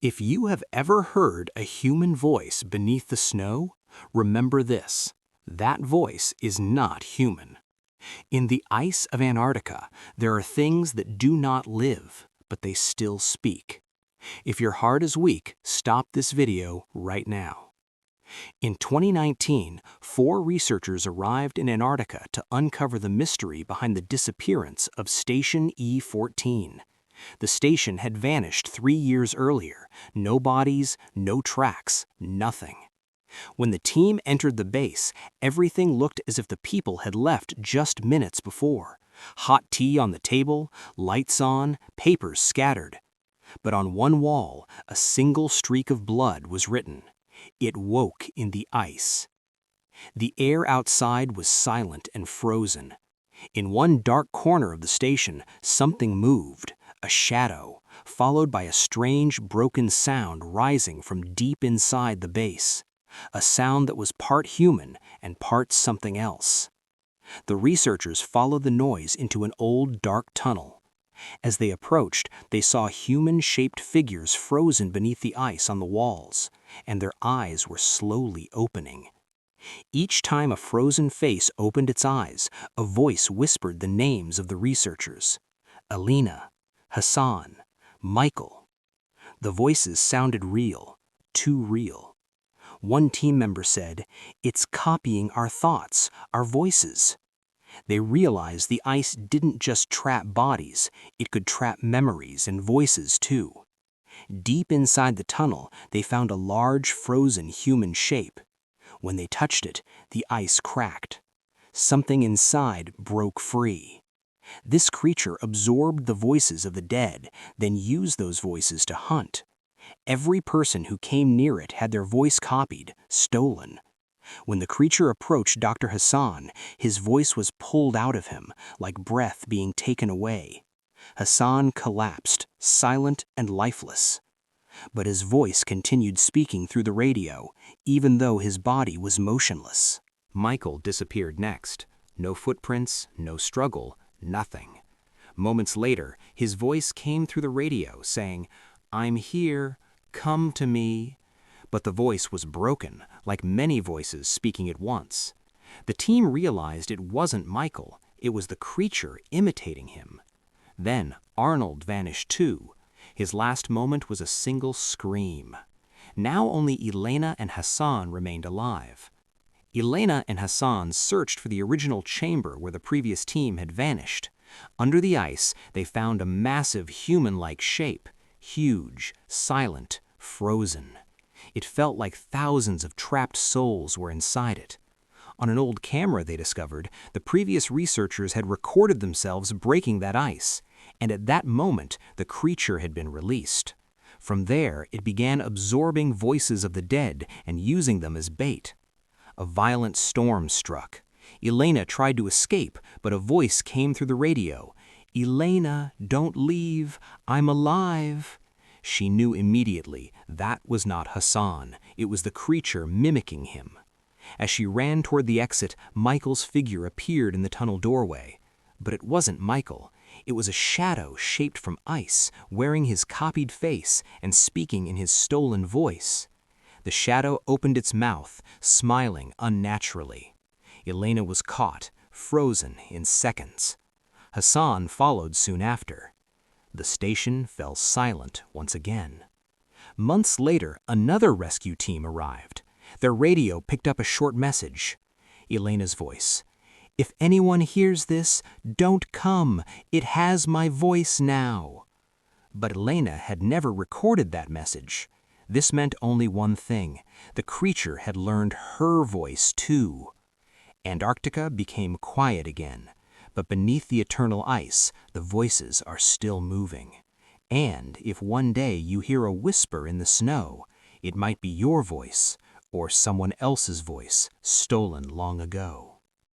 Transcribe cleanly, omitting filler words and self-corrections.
If you have ever heard a human voice beneath the snow, remember this: that voice is not human. In the ice of Antarctica, there are things that do not live, but they still speak. If your heart is weak, stop this video right now. In 2019, 4 researchers arrived in Antarctica to uncover the mystery behind the disappearance of Station E-14. The station had vanished 3 years earlier. No bodies, no tracks, nothing. When the team entered the base, everything looked as if the people had left just minutes before. Hot tea on the table, lights on, papers scattered. But on one wall, a single streak of blood was written. It woke in the ice. The air outside was silent and frozen. In one dark corner of the station, something moved, a shadow, followed by a strange, broken sound rising from deep inside the base. A sound that was part human and part something else. The researchers followed the noise into an old, dark tunnel. As they approached, they saw human-shaped figures frozen beneath the ice on the walls, and their eyes were slowly opening. Each time a frozen face opened its eyes, a voice whispered the names of the researchers: Alina, Hassan, Michael. The voices sounded real, too real. One team member said, "It's copying our thoughts, our voices." They realized the ice didn't just trap bodies, it could trap memories and voices too. Deep inside the tunnel, they found a large frozen human shape. When they touched it, the ice cracked. Something inside broke free. This creature absorbed the voices of the dead, then used those voices to hunt. Every person who came near it had their voice copied, stolen. When the creature approached Dr. Hassan, his voice was pulled out of him, like breath being taken away. Hassan collapsed, silent and lifeless. But his voice continued speaking through the radio, even though his body was motionless. Michael disappeared next. No footprints, no struggle, nothing. Moments later, his voice came through the radio saying, "I'm here, come to me." But the voice was broken, like many voices speaking at once. The team realized it wasn't Michael, it was the creature imitating him. Then Arnold vanished too. His last moment was a single scream. Now only Elena and Hassan remained alive. Elena and Hassan searched for the original chamber where the previous team had vanished. Under the ice, they found a massive human-like shape, huge, silent, frozen. It felt like thousands of trapped souls were inside it. On an old camera they discovered, the previous researchers had recorded themselves breaking that ice, and at that moment the creature had been released. From there, it began absorbing voices of the dead and using them as bait. A violent storm struck. Elena tried to escape, but a voice came through the radio. "Elena, don't leave, I'm alive." She knew immediately that was not Hassan, it was the creature mimicking him. As she ran toward the exit, Michael's figure appeared in the tunnel doorway. But it wasn't Michael. It was a shadow shaped from ice, wearing his copied face and speaking in his stolen voice. The shadow opened its mouth, smiling unnaturally. Elena was caught, frozen in seconds. Hassan followed soon after. The station fell silent once again. Months later, another rescue team arrived. Their radio picked up a short message. Elena's voice: "If anyone hears this, don't come. It has my voice now." But Elena had never recorded that message. This meant only one thing: the creature had learned her voice too. Antarctica became quiet again. But beneath the eternal ice, the voices are still moving. And if one day you hear a whisper in the snow, it might be your voice or someone else's voice stolen long ago.